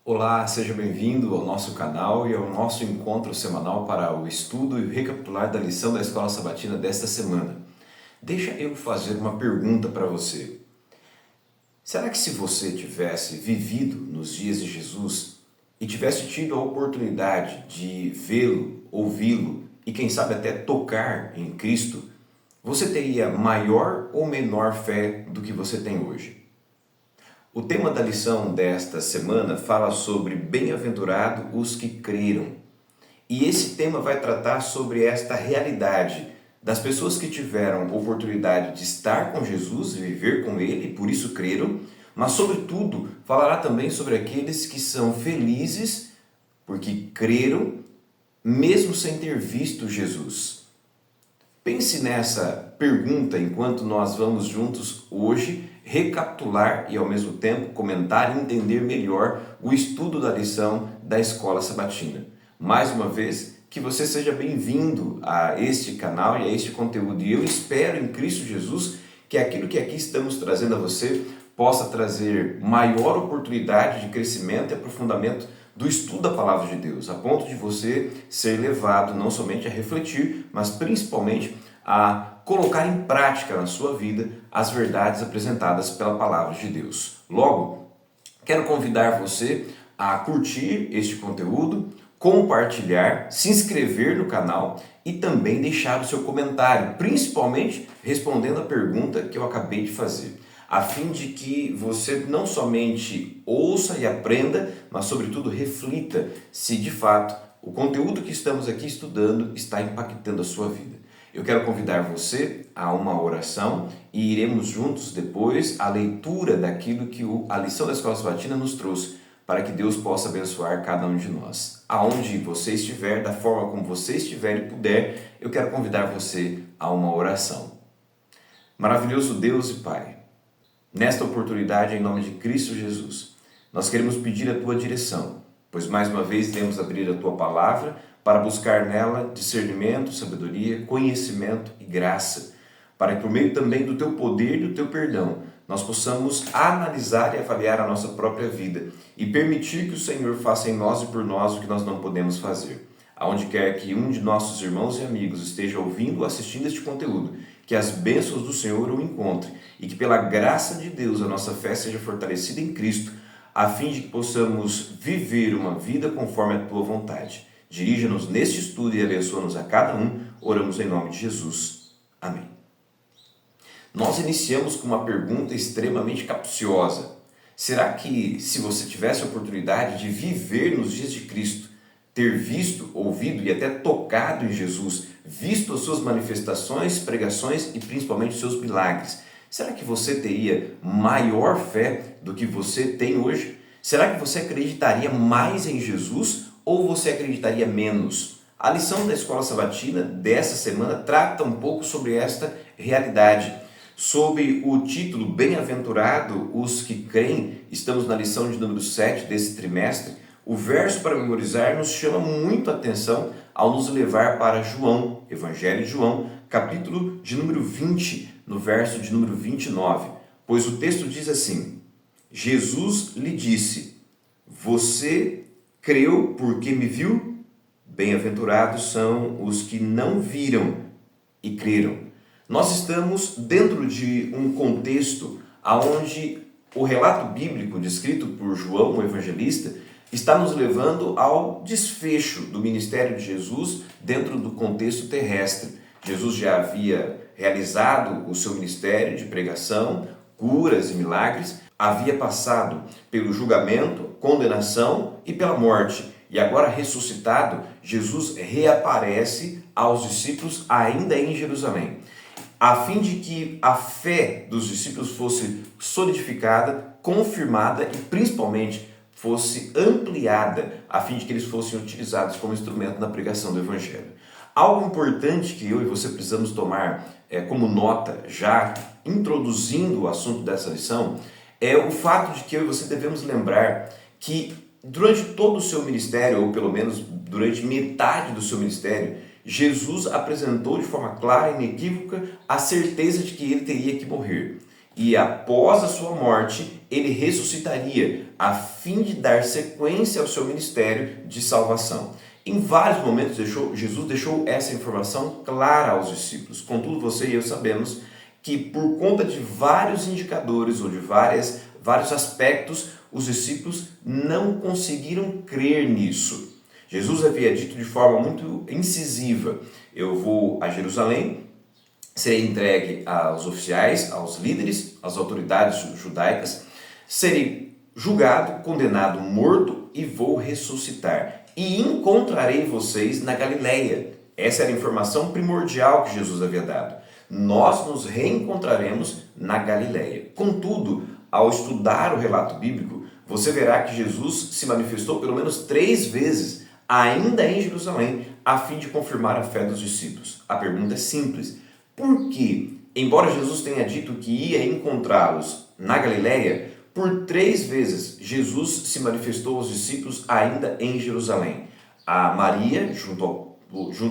Olá, seja bem-vindo ao nosso canal e ao nosso encontro semanal para o estudo e recapitular da lição da Escola Sabatina desta semana. Deixa eu fazer uma pergunta para você. Será que se você tivesse vivido nos dias de Jesus e tivesse tido a oportunidade de vê-lo, ouvi-lo e quem sabe até tocar em Cristo, você teria maior ou menor fé do que você tem hoje? O tema da lição desta semana fala sobre bem-aventurado os que creram. E esse tema vai tratar sobre esta realidade das pessoas que tiveram oportunidade de estar com Jesus, viver com Ele, e por isso creram, mas sobretudo falará também sobre aqueles que são felizes porque creram mesmo sem ter visto Jesus. Pense nessa pergunta enquanto nós vamos juntos hoje recapitular e ao mesmo tempo comentar e entender melhor o estudo da lição da Escola Sabatina. Mais uma vez, que você seja bem-vindo a este canal e a este conteúdo. E eu espero em Cristo Jesus que aquilo que aqui estamos trazendo a você possa trazer maior oportunidade de crescimento e aprofundamento do estudo da Palavra de Deus, a ponto de você ser levado não somente a refletir, mas principalmente a colocar em prática na sua vida as verdades apresentadas pela Palavra de Deus. Logo, quero convidar você a curtir este conteúdo, compartilhar, se inscrever no canal e também deixar o seu comentário, principalmente respondendo a pergunta que eu acabei de fazer, a fim de que você não somente ouça e aprenda, mas sobretudo reflita se de fato o conteúdo que estamos aqui estudando está impactando a sua vida. Eu quero convidar você a uma oração e iremos juntos depois a leitura daquilo que a lição da Escola Sabatina nos trouxe, para que Deus possa abençoar cada um de nós. Aonde você estiver, da forma como você estiver e puder, eu quero convidar você a uma oração. Maravilhoso Deus e Pai, nesta oportunidade, em nome de Cristo Jesus, nós queremos pedir a Tua direção, pois mais uma vez devemos abrir a Tua Palavra para buscar nela discernimento, sabedoria, conhecimento e graça, para que por meio também do Teu poder e do Teu perdão, nós possamos analisar e avaliar a nossa própria vida e permitir que o Senhor faça em nós e por nós o que nós não podemos fazer. Aonde quer que um de nossos irmãos e amigos esteja ouvindo ou assistindo este conteúdo, que as bênçãos do Senhor o encontrem e que pela graça de Deus a nossa fé seja fortalecida em Cristo, a fim de que possamos viver uma vida conforme a Tua vontade. Dirija-nos neste estudo e abençoa-nos a cada um. Oramos em nome de Jesus. Amém. Nós iniciamos com uma pergunta extremamente capciosa. Será que, se você tivesse a oportunidade de viver nos dias de Cristo, ter visto, ouvido e até tocado em Jesus, visto as suas manifestações, pregações e principalmente os seus milagres, será que você teria maior fé do que você tem hoje? Será que você acreditaria mais em Jesus ou você acreditaria menos? A lição da Escola Sabatina dessa semana trata um pouco sobre esta realidade. Sob o título Bem-aventurado os que creem, estamos na lição de número 7 desse trimestre. O verso para memorizar nos chama muito a atenção ao nos levar para João, Evangelho de João, capítulo de número 20, no verso de número 29. Pois o texto diz assim: Jesus lhe disse: você creu porque me viu? Bem-aventurados são os que não viram e creram. Nós estamos dentro de um contexto onde o relato bíblico descrito por João, o evangelista, está nos levando ao desfecho do ministério de Jesus dentro do contexto terrestre. Jesus já havia realizado o seu ministério de pregação, curas e milagres, havia passado pelo julgamento, condenação e pela morte. E agora ressuscitado, Jesus reaparece aos discípulos ainda em Jerusalém, a fim de que a fé dos discípulos fosse solidificada, confirmada e principalmente fosse ampliada, a fim de que eles fossem utilizados como instrumento na pregação do Evangelho. Algo importante que eu e você precisamos tomar como nota, já introduzindo o assunto dessa lição, é o fato de que eu e você devemos lembrar que durante todo o seu ministério, ou pelo menos durante metade do seu ministério, Jesus apresentou de forma clara e inequívoca a certeza de que ele teria que morrer. E após a sua morte, ele ressuscitaria, a fim de dar sequência ao seu ministério de salvação. Em vários momentos Jesus deixou essa informação clara aos discípulos. Contudo, você e eu sabemos que por conta de vários indicadores ou de vários aspectos, os discípulos não conseguiram crer nisso. Jesus havia dito de forma muito incisiva: eu vou a Jerusalém, serei entregue aos oficiais, aos líderes, às autoridades judaicas, serei julgado, condenado, morto e vou ressuscitar. E encontrarei vocês na Galileia. Essa era a informação primordial que Jesus havia dado. Nós nos reencontraremos na Galileia. Contudo, ao estudar o relato bíblico, você verá que Jesus se manifestou pelo menos 3 vezes, ainda em Jerusalém, a fim de confirmar a fé dos discípulos. A pergunta é simples: por que, embora Jesus tenha dito que ia encontrá-los na Galileia, por 3 vezes Jesus se manifestou aos discípulos ainda em Jerusalém? A Maria, junto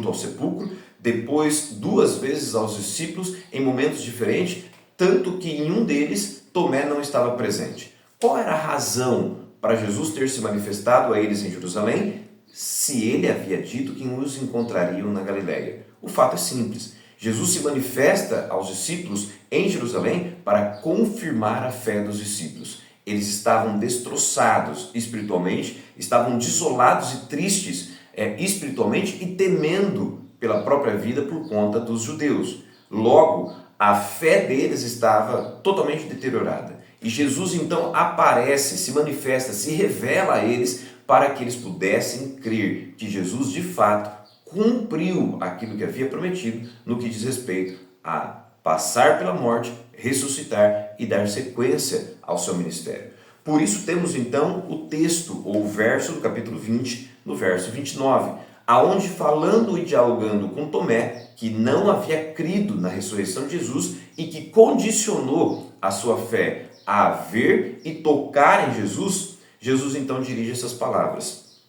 ao sepulcro, depois 2 vezes aos discípulos em momentos diferentes, tanto que em um deles Tomé não estava presente. Qual era a razão para Jesus ter se manifestado a eles em Jerusalém, se ele havia dito que os encontrariam na Galileia? O fato é simples: Jesus se manifesta aos discípulos em Jerusalém para confirmar a fé dos discípulos. Eles estavam destroçados espiritualmente, estavam desolados e tristes espiritualmente e temendo pela própria vida por conta dos judeus. Logo, a fé deles estava totalmente deteriorada. E Jesus então aparece, se manifesta, se revela a eles para que eles pudessem crer que Jesus de fato cumpriu aquilo que havia prometido no que diz respeito a passar pela morte, ressuscitar e dar sequência ao seu ministério. Por isso temos então o texto ou o verso do capítulo 20, no verso 29, aonde falando e dialogando com Tomé, que não havia crido na ressurreição de Jesus e que condicionou a sua fé a ver e tocar em Jesus, Jesus então dirige essas palavras: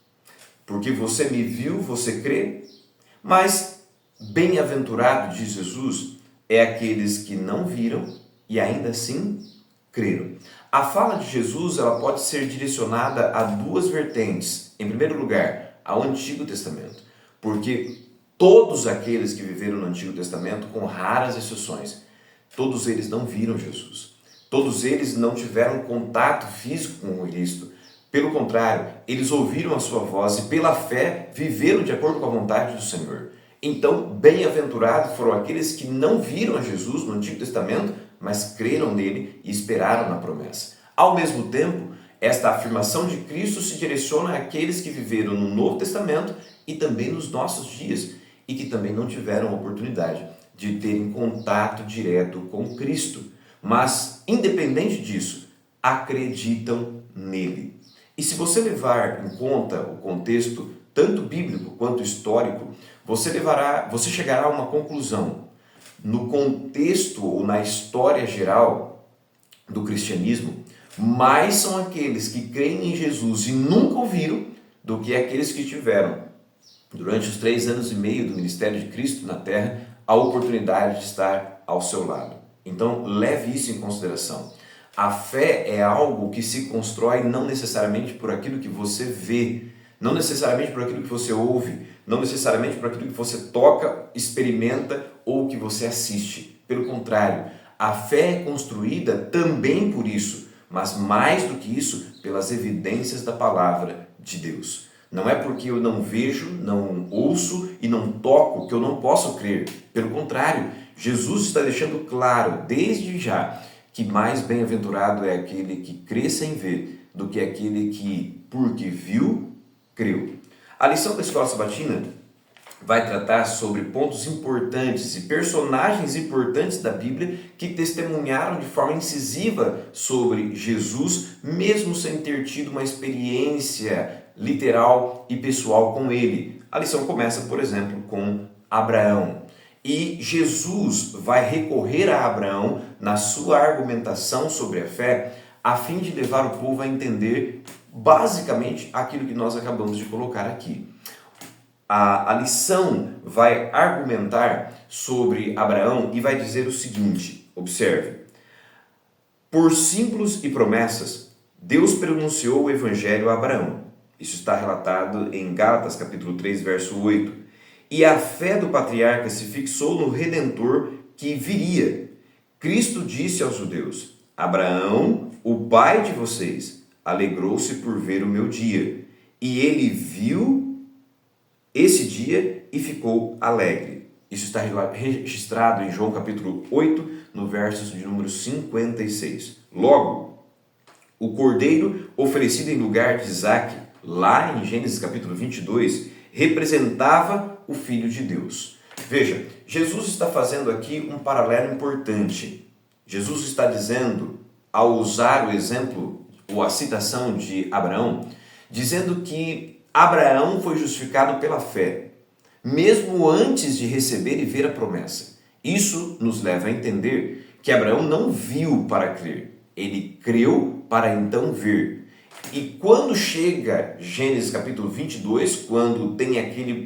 porque você me viu, você crê? Mas bem-aventurado, diz Jesus, é aqueles que não viram e ainda assim creram. A fala de Jesus ela pode ser direcionada a 2 vertentes. Em primeiro lugar, ao Antigo Testamento, porque todos aqueles que viveram no Antigo Testamento, com raras exceções, todos eles não viram Jesus. Todos eles não tiveram contato físico com o Cristo. Pelo contrário, eles ouviram a sua voz e pela fé viveram de acordo com a vontade do Senhor. Então, bem-aventurados foram aqueles que não viram a Jesus no Antigo Testamento, mas creram nele e esperaram na promessa. Ao mesmo tempo, esta afirmação de Cristo se direciona àqueles que viveram no Novo Testamento e também nos nossos dias e que também não tiveram a oportunidade de terem contato direto com Cristo. Mas, independente disso, acreditam nele. E se você levar em conta o contexto tanto bíblico quanto histórico, você chegará a uma conclusão. No contexto ou na história geral do cristianismo, mais são aqueles que creem em Jesus e nunca ouviram do que aqueles que tiveram, durante os 3 anos e meio do ministério de Cristo na Terra, a oportunidade de estar ao seu lado. Então, leve isso em consideração. A fé é algo que se constrói não necessariamente por aquilo que você vê, não necessariamente por aquilo que você ouve, não necessariamente por aquilo que você toca, experimenta ou que você assiste. Pelo contrário, a fé é construída também por isso, mas mais do que isso, pelas evidências da palavra de Deus. Não é porque eu não vejo, não ouço e não toco que eu não posso crer. Pelo contrário, Jesus está deixando claro, desde já, que mais bem-aventurado é aquele que crê sem ver do que aquele que, porque viu, creu. A lição da Escola Sabatina vai tratar sobre pontos importantes e personagens importantes da Bíblia que testemunharam de forma incisiva sobre Jesus, mesmo sem ter tido uma experiência literal e pessoal com ele. A lição começa, por exemplo, com Abraão. E Jesus vai recorrer a Abraão na sua argumentação sobre a fé, a fim de levar o povo a entender basicamente aquilo que nós acabamos de colocar aqui. A lição vai argumentar sobre Abraão e vai dizer o seguinte: observe, Por símbolos e promessas, Deus pronunciou o evangelho a Abraão. Isso está relatado em Gálatas capítulo 3, verso 8. E a fé do patriarca se fixou no Redentor que viria. Cristo disse aos judeus: Abraão, o pai de vocês, alegrou-se por ver o meu dia. E ele viu esse dia e ficou alegre. Isso está registrado em João capítulo 8, no verso de número 56. Logo, o cordeiro oferecido em lugar de Isaque, lá em Gênesis capítulo 22, representava o Filho de Deus. Veja, Jesus está fazendo aqui um paralelo importante. Jesus está dizendo, ao usar o exemplo ou a citação de Abraão, dizendo que Abraão foi justificado pela fé, mesmo antes de receber e ver a promessa. Isso nos leva a entender que Abraão não viu para crer, ele creu para então ver. E quando chega Gênesis capítulo 22, quando tem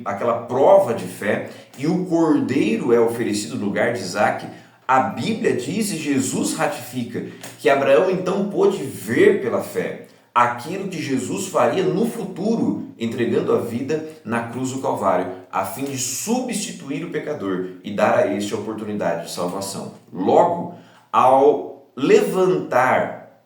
aquela prova de fé e o cordeiro é oferecido no lugar de Isaque, a Bíblia diz e Jesus ratifica que Abraão então pôde ver pela fé aquilo que Jesus faria no futuro, entregando a vida na cruz do Calvário, a fim de substituir o pecador e dar a este a oportunidade de salvação. Logo, ao levantar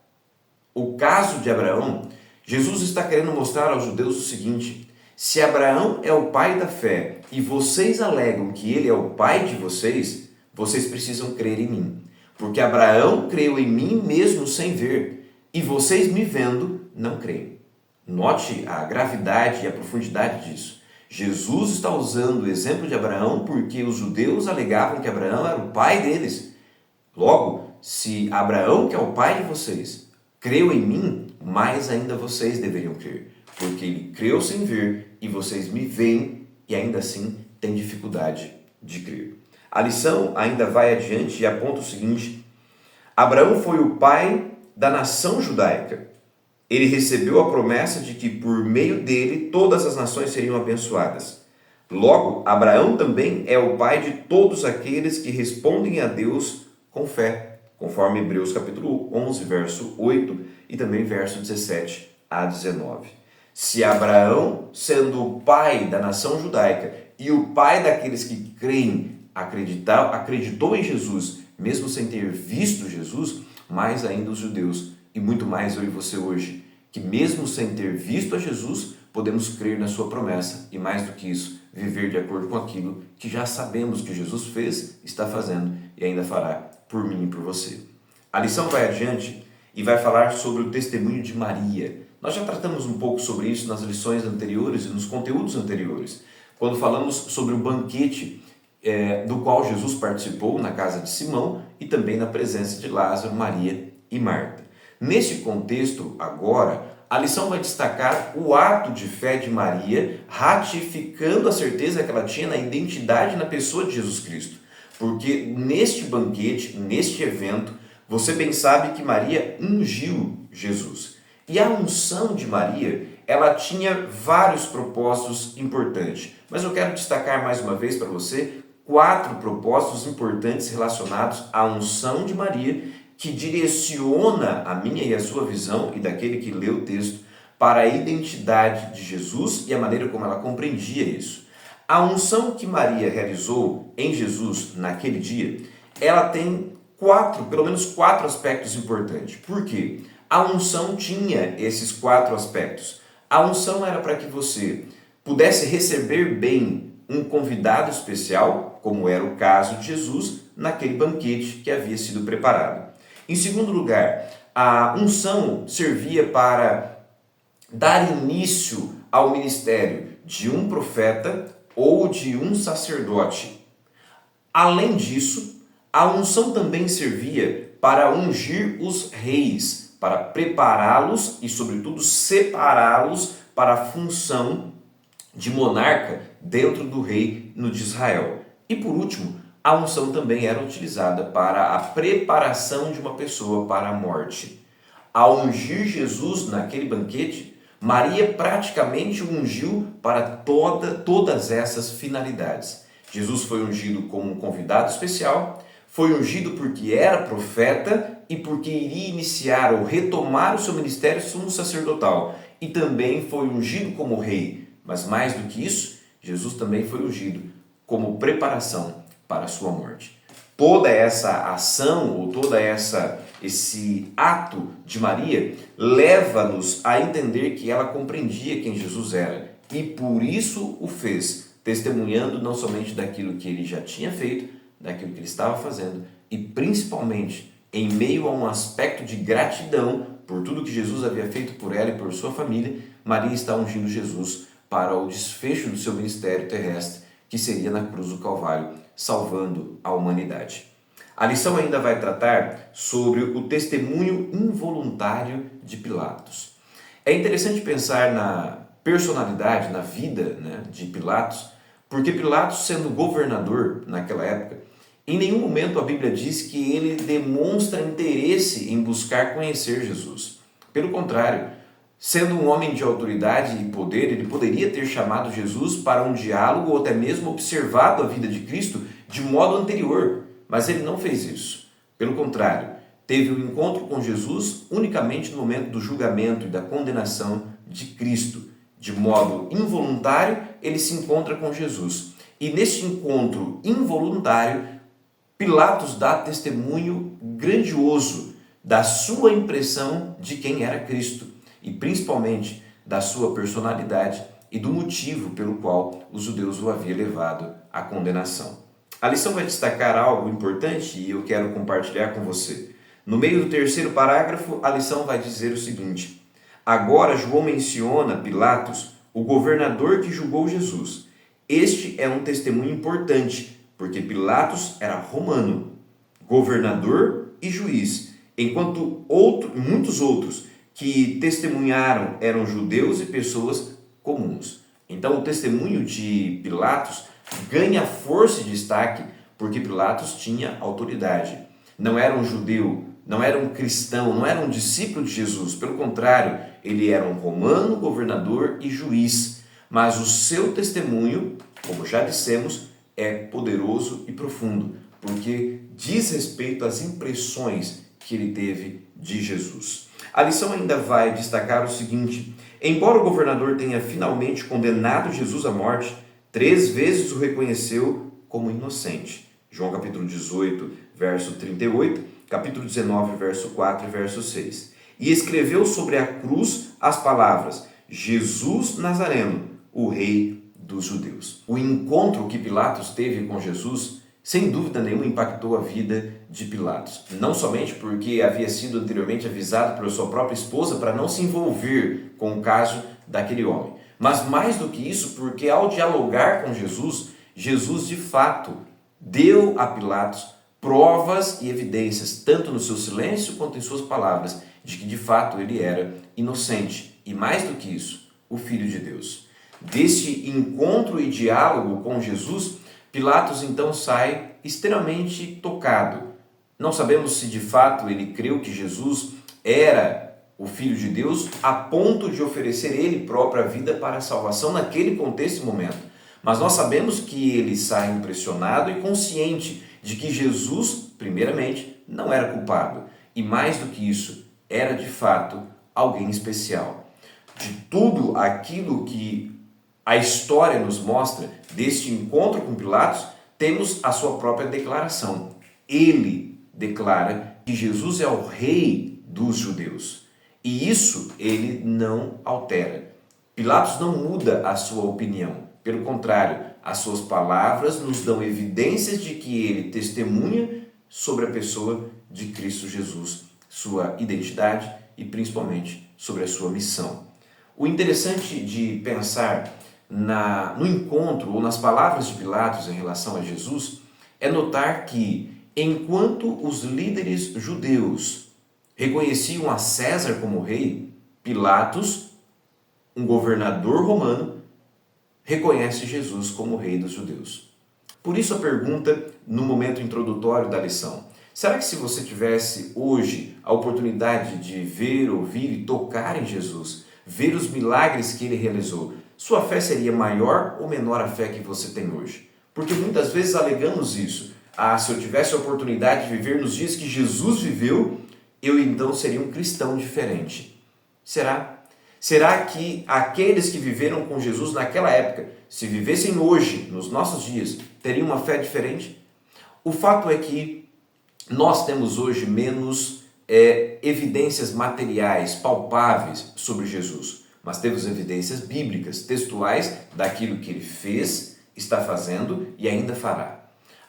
o caso de Abraão, Jesus está querendo mostrar aos judeus o seguinte: se Abraão é o pai da fé e vocês alegam que ele é o pai de vocês, vocês precisam crer em mim. Porque Abraão creu em mim mesmo sem ver, e vocês me vendo não creem. Note a gravidade e a profundidade disso. Jesus está usando o exemplo de Abraão porque os judeus alegavam que Abraão era o pai deles. Logo, se Abraão, que é o pai de vocês, creu em mim, mais ainda vocês deveriam crer, porque ele creu sem ver e vocês me veem e ainda assim têm dificuldade de crer. A lição ainda vai adiante e aponta o seguinte: Abraão foi o pai da nação judaica. Ele recebeu a promessa de que por meio dele todas as nações seriam abençoadas. Logo, Abraão também é o pai de todos aqueles que respondem a Deus com fé, conforme Hebreus capítulo 11, verso 8 e também verso 17 a 19. Se Abraão, sendo o pai da nação judaica e o pai daqueles que creem, acreditou em Jesus, mesmo sem ter visto Jesus, mais ainda os judeus, e muito mais eu e você hoje, que mesmo sem ter visto a Jesus, podemos crer na sua promessa e, mais do que isso, viver de acordo com aquilo que já sabemos que Jesus fez, está fazendo e ainda fará por mim e por você. A lição vai adiante e vai falar sobre o testemunho de Maria. Nós já tratamos um pouco sobre isso nas lições anteriores e nos conteúdos anteriores, quando falamos sobre o banquete do qual Jesus participou na casa de Simão e também na presença de Lázaro, Maria e Marta. Nesse contexto, agora, a lição vai destacar o ato de fé de Maria, ratificando a certeza que ela tinha na identidade e na pessoa de Jesus Cristo. Porque neste banquete, neste evento, você bem sabe que Maria ungiu Jesus. E a unção de Maria, ela tinha vários propósitos importantes. Mas eu quero destacar mais uma vez para você 4 propósitos importantes relacionados à unção de Maria, que direciona a minha e a sua visão e daquele que lê o texto para a identidade de Jesus e a maneira como ela compreendia isso. A unção que Maria realizou em Jesus naquele dia, ela tem pelo menos quatro aspectos importantes. Por quê? A unção tinha esses 4 aspectos. A unção era para que você pudesse receber bem um convidado especial, como era o caso de Jesus, naquele banquete que havia sido preparado. Em segundo lugar, a unção servia para dar início ao ministério de um profeta ou de um sacerdote. Além disso, a unção também servia para ungir os reis, para prepará-los e, sobretudo, separá-los para a função de monarca dentro do reino de Israel. E por último, a unção também era utilizada para a preparação de uma pessoa para a morte. Ao ungir Jesus naquele banquete, Maria praticamente o ungiu para todas essas finalidades. Jesus foi ungido como um convidado especial, foi ungido porque era profeta e porque iria iniciar ou retomar o seu ministério sumo sacerdotal. E também foi ungido como rei. Mas mais do que isso, Jesus também foi ungido como preparação para a sua morte. Toda essa ação ou esse ato de Maria leva-nos a entender que ela compreendia quem Jesus era e por isso o fez, testemunhando não somente daquilo que ele já tinha feito, daquilo que ele estava fazendo e principalmente em meio a um aspecto de gratidão por tudo que Jesus havia feito por ela e por sua família. Maria está ungindo Jesus para o desfecho do seu ministério terrestre, que seria na cruz do Calvário, salvando a humanidade. A lição ainda vai tratar sobre o testemunho involuntário de Pilatos. É interessante pensar na personalidade, na vida, de Pilatos, porque Pilatos, sendo governador naquela época, em nenhum momento a Bíblia diz que ele demonstra interesse em buscar conhecer Jesus. Pelo contrário, sendo um homem de autoridade e poder, ele poderia ter chamado Jesus para um diálogo ou até mesmo observado a vida de Cristo de modo anterior, mas ele não fez isso. Pelo contrário, teve um encontro com Jesus unicamente no momento do julgamento e da condenação de Cristo. De modo involuntário, ele se encontra com Jesus. E neste encontro involuntário, Pilatos dá testemunho grandioso da sua impressão de quem era Cristo e principalmente da sua personalidade e do motivo pelo qual os judeus o haviam levado à condenação. A lição vai destacar algo importante e eu quero compartilhar com você. No meio do terceiro parágrafo, a lição vai dizer o seguinte: agora João menciona Pilatos, o governador que julgou Jesus. Este é um testemunho importante, porque Pilatos era romano, governador e juiz, enquanto muitos outros que testemunharam eram judeus e pessoas comuns. Então o testemunho de Pilatos ganha força e destaque porque Pilatos tinha autoridade. Não era um judeu, não era um cristão, não era um discípulo de Jesus. Pelo contrário, ele era um romano, governador e juiz. Mas o seu testemunho, como já dissemos, é poderoso e profundo, porque diz respeito às impressões que ele teve de Jesus. A lição ainda vai destacar o seguinte: embora o governador tenha finalmente condenado Jesus à morte, 3 vezes o reconheceu como inocente. João capítulo 18, verso 38, capítulo 19, verso 4 e verso 6. E escreveu sobre a cruz as palavras: Jesus Nazareno, o Rei dos Judeus. O encontro que Pilatos teve com Jesus, sem dúvida nenhuma, impactou a vida de Pilatos. Não somente porque havia sido anteriormente avisado pela sua própria esposa para não se envolver com o caso daquele homem, mas mais do que isso, porque ao dialogar com Jesus, Jesus de fato deu a Pilatos provas e evidências, tanto no seu silêncio quanto em suas palavras, de que de fato ele era inocente e, mais do que isso, o Filho de Deus. Deste encontro e diálogo com Jesus, Pilatos então sai extremamente tocado. Não sabemos se de fato ele creu que Jesus era o Filho de Deus a ponto de oferecer ele próprio a vida para a salvação naquele contexto e momento. Mas nós sabemos que ele sai impressionado e consciente de que Jesus, primeiramente, não era culpado. E mais do que isso, era de fato alguém especial. De tudo aquilo que a história nos mostra deste encontro com Pilatos, temos a sua própria declaração. Ele declara que Jesus é o Rei dos Judeus. E isso ele não altera. Pilatos não muda a sua opinião. Pelo contrário, as suas palavras nos dão evidências de que ele testemunha sobre a pessoa de Cristo Jesus, sua identidade e principalmente sobre a sua missão. O interessante de pensar no encontro ou nas palavras de Pilatos em relação a Jesus é notar que, enquanto os líderes judeus reconheciam a César como rei, Pilatos, um governador romano, reconhece Jesus como rei dos judeus. Por isso a pergunta no momento introdutório da lição: será que se você tivesse hoje a oportunidade de ver, ouvir e tocar em Jesus, ver os milagres que ele realizou, sua fé seria maior ou menor a fé que você tem hoje? Porque muitas vezes alegamos isso. se eu tivesse a oportunidade de viver nos dias que Jesus viveu, eu então seria um cristão diferente. Será? Será que aqueles que viveram com Jesus naquela época, se vivessem hoje, nos nossos dias, teriam uma fé diferente? O fato é que nós temos hoje menos evidências materiais, palpáveis sobre Jesus, mas temos evidências bíblicas, textuais, daquilo que ele fez, está fazendo e ainda fará.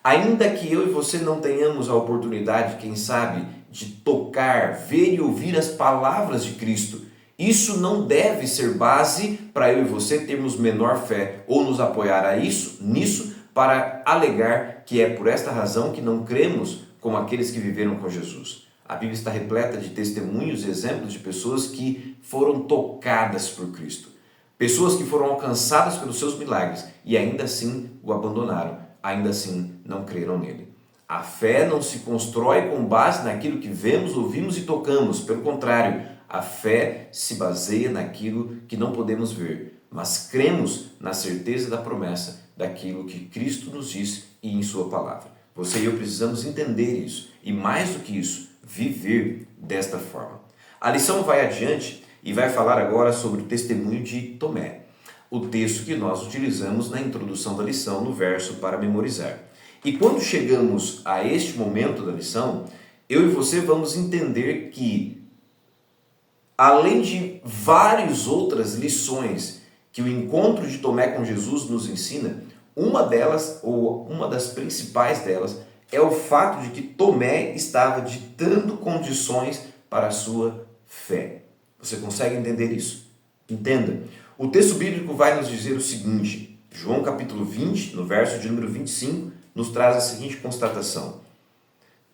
Ainda que eu e você não tenhamos a oportunidade, quem sabe, de tocar, ver e ouvir as palavras de Cristo, isso não deve ser base para eu e você termos menor fé ou nos apoiar nisso para alegar que é por esta razão que não cremos como aqueles que viveram com Jesus. A Bíblia está repleta de testemunhos e exemplos de pessoas que foram tocadas por Cristo. Pessoas que foram alcançadas pelos seus milagres e ainda assim o abandonaram, ainda assim não creram nele. A fé não se constrói com base naquilo que vemos, ouvimos e tocamos. Pelo contrário, a fé se baseia naquilo que não podemos ver, mas cremos na certeza da promessa daquilo que Cristo nos diz e em sua palavra. Você e eu precisamos entender isso e, mais do que isso, viver desta forma. A lição vai adiante e vai falar agora sobre o testemunho de Tomé, o texto que nós utilizamos na introdução da lição, no verso para memorizar. E quando chegamos a este momento da lição, eu e você vamos entender que, além de várias outras lições que o encontro de Tomé com Jesus nos ensina, uma delas, ou uma das principais delas, é o fato de que Tomé estava ditando condições para a sua fé. Você consegue entender isso? Entenda. O texto bíblico vai nos dizer o seguinte, João capítulo 20, no verso de número 25, nos traz a seguinte constatação.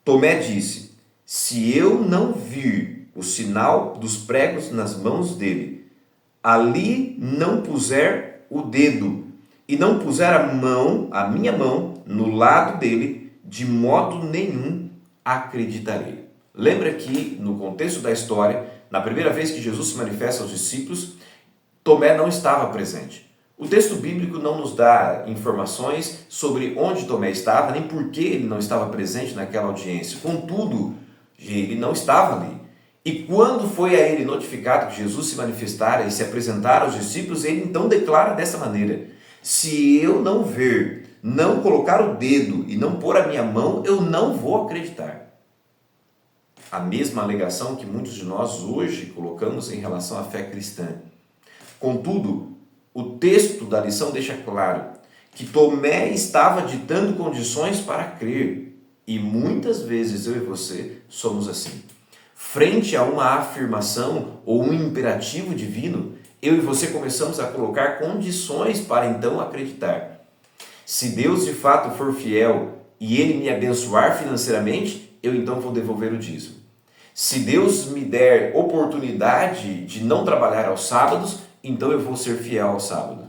Tomé disse, se eu não vir o sinal dos pregos nas mãos dele, ali não puser o dedo e não puser a minha mão no lado dele, de modo nenhum acreditarei. Lembra que no contexto da história, na primeira vez que Jesus se manifesta aos discípulos, Tomé não estava presente. O texto bíblico não nos dá informações sobre onde Tomé estava, nem por que ele não estava presente naquela audiência. Contudo, ele não estava ali. E quando foi a ele notificado que Jesus se manifestara e se apresentara aos discípulos, ele então declara dessa maneira, se eu não ver, não colocar o dedo e não pôr a minha mão, eu não vou acreditar. A mesma alegação que muitos de nós hoje colocamos em relação à fé cristã. Contudo, o texto da lição deixa claro que Tomé estava ditando condições para crer. E muitas vezes eu e você somos assim. Frente a uma afirmação ou um imperativo divino, eu e você começamos a colocar condições para então acreditar. Se Deus de fato for fiel e Ele me abençoar financeiramente, eu então vou devolver o dízimo. Se Deus me der oportunidade de não trabalhar aos sábados, então eu vou ser fiel ao sábado.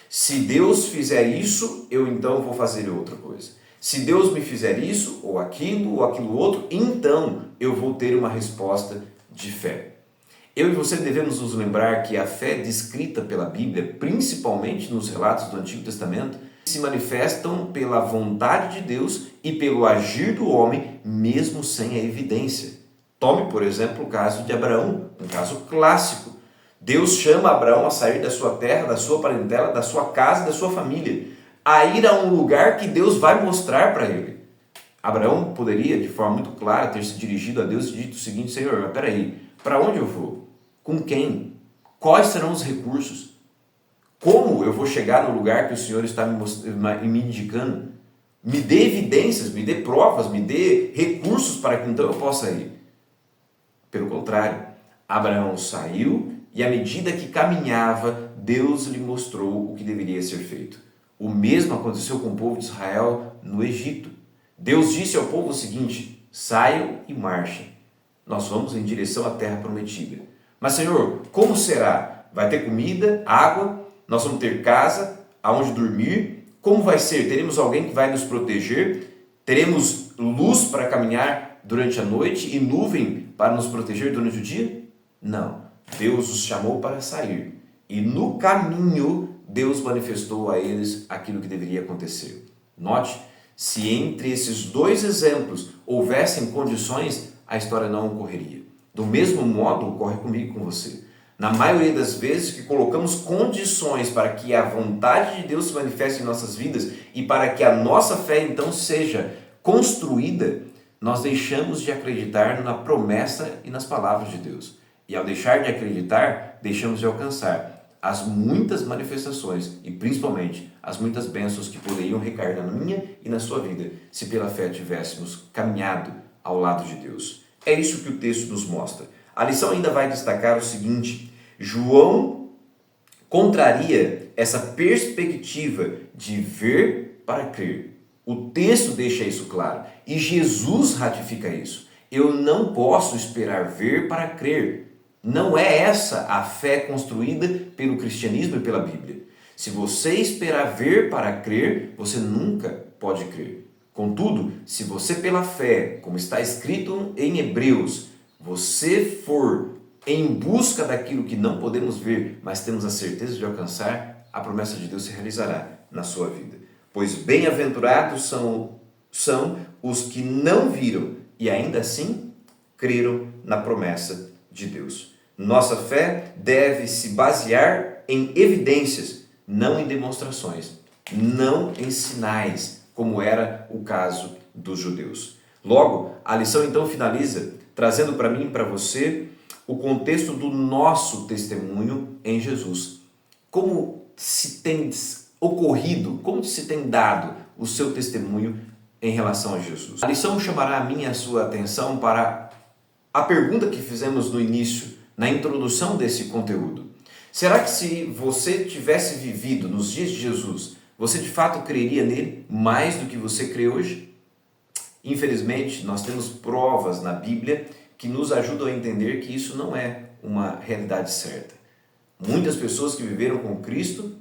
Se Deus fizer isso, eu então vou fazer outra coisa. Se Deus me fizer isso, ou aquilo outro, então eu vou ter uma resposta de fé. Eu e você devemos nos lembrar que a fé descrita pela Bíblia, principalmente nos relatos do Antigo Testamento, se manifestam pela vontade de Deus e pelo agir do homem, mesmo sem a evidência. Tome, por exemplo, o caso de Abraão, um caso clássico. Deus chama Abraão a sair da sua terra, da sua parentela, da sua casa, da sua família, a ir a um lugar que Deus vai mostrar para ele. Abraão poderia, de forma muito clara, ter se dirigido a Deus e dito o seguinte, Senhor, mas peraí, para onde eu vou? Com quem? Quais serão os recursos? Como eu vou chegar no lugar que o Senhor está me indicando? Me dê evidências, me dê provas, me dê recursos para que então eu possa ir. Pelo contrário, Abraão saiu e à medida que caminhava, Deus lhe mostrou o que deveria ser feito. O mesmo aconteceu com o povo de Israel no Egito. Deus disse ao povo o seguinte, saiam e marchem. Nós vamos em direção à terra prometida. Mas Senhor, como será? Vai ter comida, água? Nós vamos ter casa, aonde dormir? Como vai ser? Teremos alguém que vai nos proteger? Teremos luz para caminhar durante a noite e nuvem para nos proteger durante o dia? Não. Deus os chamou para sair. E no caminho, Deus manifestou a eles aquilo que deveria acontecer. Note, Se entre esses dois exemplos houvessem condições, a história não ocorreria. Do mesmo modo, ocorre comigo e com você. Na maioria das vezes que colocamos condições para que a vontade de Deus se manifeste em nossas vidas e para que a nossa fé então seja construída, nós deixamos de acreditar na promessa e nas palavras de Deus. E ao deixar de acreditar, deixamos de alcançar as muitas manifestações e principalmente as muitas bênçãos que poderiam recair na minha e na sua vida se pela fé tivéssemos caminhado ao lado de Deus. É isso que o texto nos mostra. A lição ainda vai destacar o seguinte: João contraria essa perspectiva de ver para crer. O texto deixa isso claro e Jesus ratifica isso. Eu não posso esperar ver para crer. Não é essa a fé construída pelo cristianismo e pela Bíblia. Se você esperar ver para crer, você nunca pode crer. Contudo, se você pela fé, como está escrito em Hebreus, você for em busca daquilo que não podemos ver, mas temos a certeza de alcançar, a promessa de Deus se realizará na sua vida. Pois bem-aventurados são os que não viram e ainda assim creram na promessa de Deus. Nossa fé deve se basear em evidências, não em demonstrações, não em sinais, como era o caso dos judeus. Logo, a lição então finaliza trazendo para mim e para você o contexto do nosso testemunho em Jesus. Como se tem ocorrido, como se tem dado o seu testemunho em relação a Jesus. A lição chamará a minha e a sua atenção para a pergunta que fizemos no início, na introdução desse conteúdo. Será que se você tivesse vivido nos dias de Jesus, você de fato creria nele mais do que você crê hoje? Infelizmente, nós temos provas na Bíblia que nos ajudam a entender que isso não é uma realidade certa. Muitas pessoas que viveram com Cristo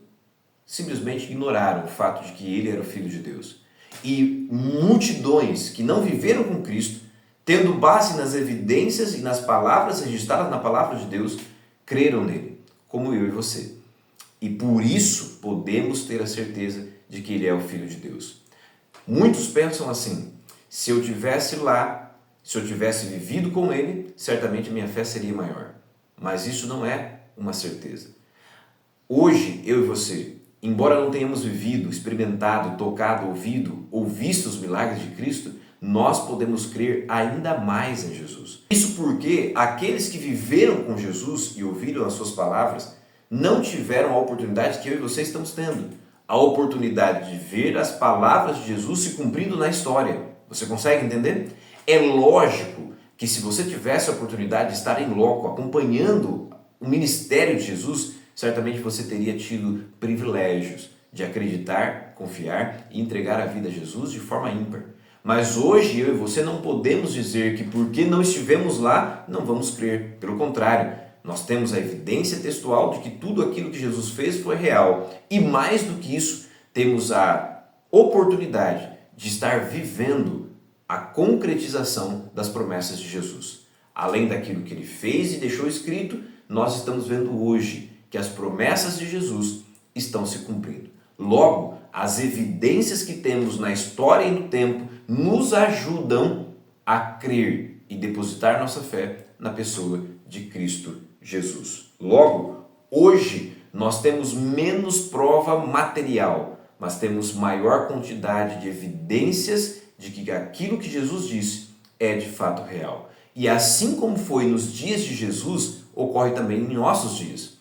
simplesmente ignoraram o fato de que ele era o Filho de Deus. E multidões que não viveram com Cristo, tendo base nas evidências e nas palavras registradas na palavra de Deus, creram nele, como eu e você. E por isso podemos ter a certeza de que ele é o Filho de Deus. Muitos pensam assim: se eu tivesse lá, se eu tivesse vivido com ele, certamente minha fé seria maior. Mas isso não é uma certeza. Hoje, eu e você, embora não tenhamos vivido, experimentado, tocado, ouvido ou visto os milagres de Cristo, nós podemos crer ainda mais em Jesus. Isso porque aqueles que viveram com Jesus e ouviram as suas palavras não tiveram a oportunidade que eu e você estamos tendo. A oportunidade de ver as palavras de Jesus se cumprindo na história. Você consegue entender? É lógico que se você tivesse a oportunidade de estar em loco, acompanhando o ministério de Jesus, certamente você teria tido privilégios de acreditar, confiar e entregar a vida a Jesus de forma ímpar. Mas hoje eu e você não podemos dizer que porque não estivemos lá, não vamos crer. Pelo contrário, nós temos a evidência textual de que tudo aquilo que Jesus fez foi real. E mais do que isso, temos a oportunidade de estar vivendo a concretização das promessas de Jesus. Além daquilo que ele fez e deixou escrito, nós estamos vendo hoje que as promessas de Jesus estão se cumprindo. Logo, as evidências que temos na história e no tempo nos ajudam a crer e depositar nossa fé na pessoa de Cristo Jesus. Logo, hoje nós temos menos prova material, mas temos maior quantidade de evidências de que aquilo que Jesus disse é de fato real. E assim como foi nos dias de Jesus, ocorre também em nossos dias.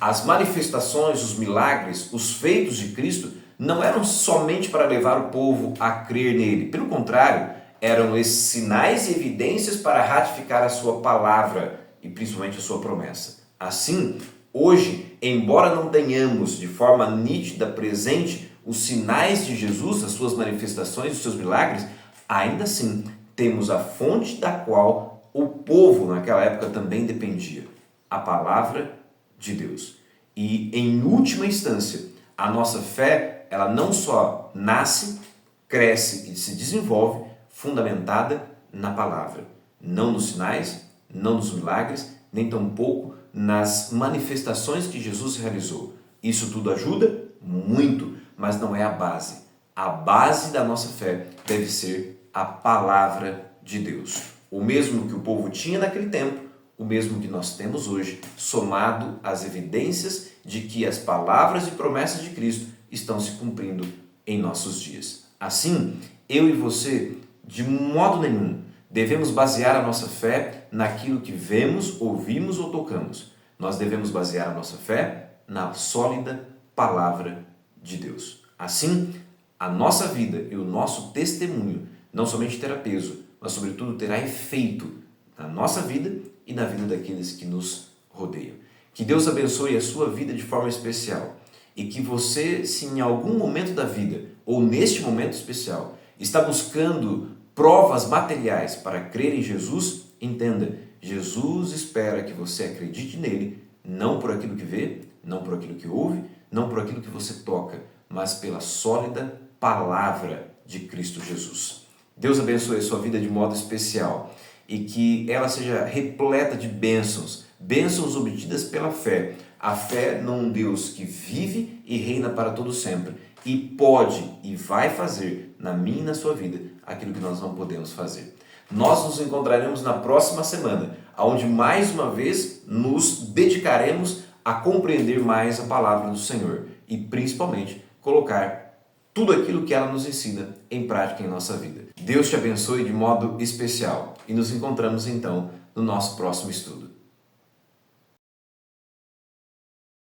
As manifestações, os milagres, os feitos de Cristo não eram somente para levar o povo a crer nele. Pelo contrário, eram esses sinais e evidências para ratificar a sua palavra e principalmente a sua promessa. Assim, hoje, embora não tenhamos de forma nítida presente os sinais de Jesus, as suas manifestações, os seus milagres, ainda assim temos a fonte da qual o povo naquela época também dependia, a palavra de Deus. E em última instância, a nossa fé, ela não só nasce, cresce e se desenvolve fundamentada na palavra, não nos sinais, não nos milagres, nem tampouco nas manifestações que Jesus realizou. Isso tudo ajuda? Muito, mas não é a base. A base da nossa fé deve ser a palavra de Deus. O mesmo que o povo tinha naquele tempo, o mesmo que nós temos hoje, somado às evidências de que as palavras e promessas de Cristo estão se cumprindo em nossos dias. Assim, eu e você, de modo nenhum, devemos basear a nossa fé naquilo que vemos, ouvimos ou tocamos. Nós devemos basear a nossa fé na sólida palavra de Deus. Assim, a nossa vida e o nosso testemunho não somente terá peso, mas sobretudo terá efeito na nossa vida e na vida daqueles que nos rodeiam. Que Deus abençoe a sua vida de forma especial e que você, se em algum momento da vida ou neste momento especial está buscando provas materiais para crer em Jesus, entenda, Jesus espera que você acredite nele, não por aquilo que vê, não por aquilo que ouve, não por aquilo que você toca, mas pela sólida palavra de Cristo Jesus. Deus abençoe a sua vida de modo especial e que ela seja repleta de bênçãos, bênçãos obtidas pela fé. A fé num Deus que vive e reina para todo sempre e pode e vai fazer na minha e na sua vida aquilo que nós não podemos fazer. Nós nos encontraremos na próxima semana, onde mais uma vez nos dedicaremos a compreender mais a palavra do Senhor e principalmente colocar tudo aquilo que ela nos ensina em prática em nossa vida. Deus te abençoe de modo especial e nos encontramos então no nosso próximo estudo.